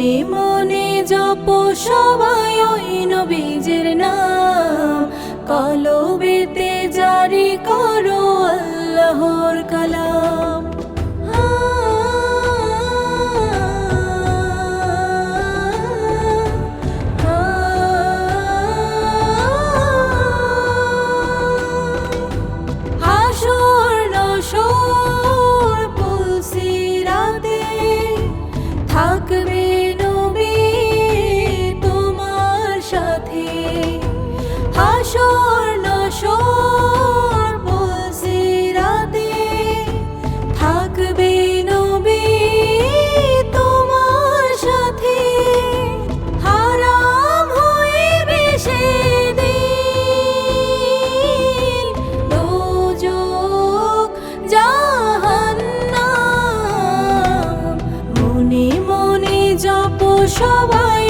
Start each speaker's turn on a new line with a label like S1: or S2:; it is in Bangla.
S1: মনে মনে জপ সবাই ওই নবীজির নাম, কলবেতে জারি করো আল্লাহর কালাম। হাসর নসর পুলসিরাতে থাকবে নবী তোমার সাথে। হাসর নসর পুলসিরাতে থাকবে নবী তোমার সাথে। হারাম হইবে সেদিন দোজখ জাহান্নাম। মনে মনে জপ সবাই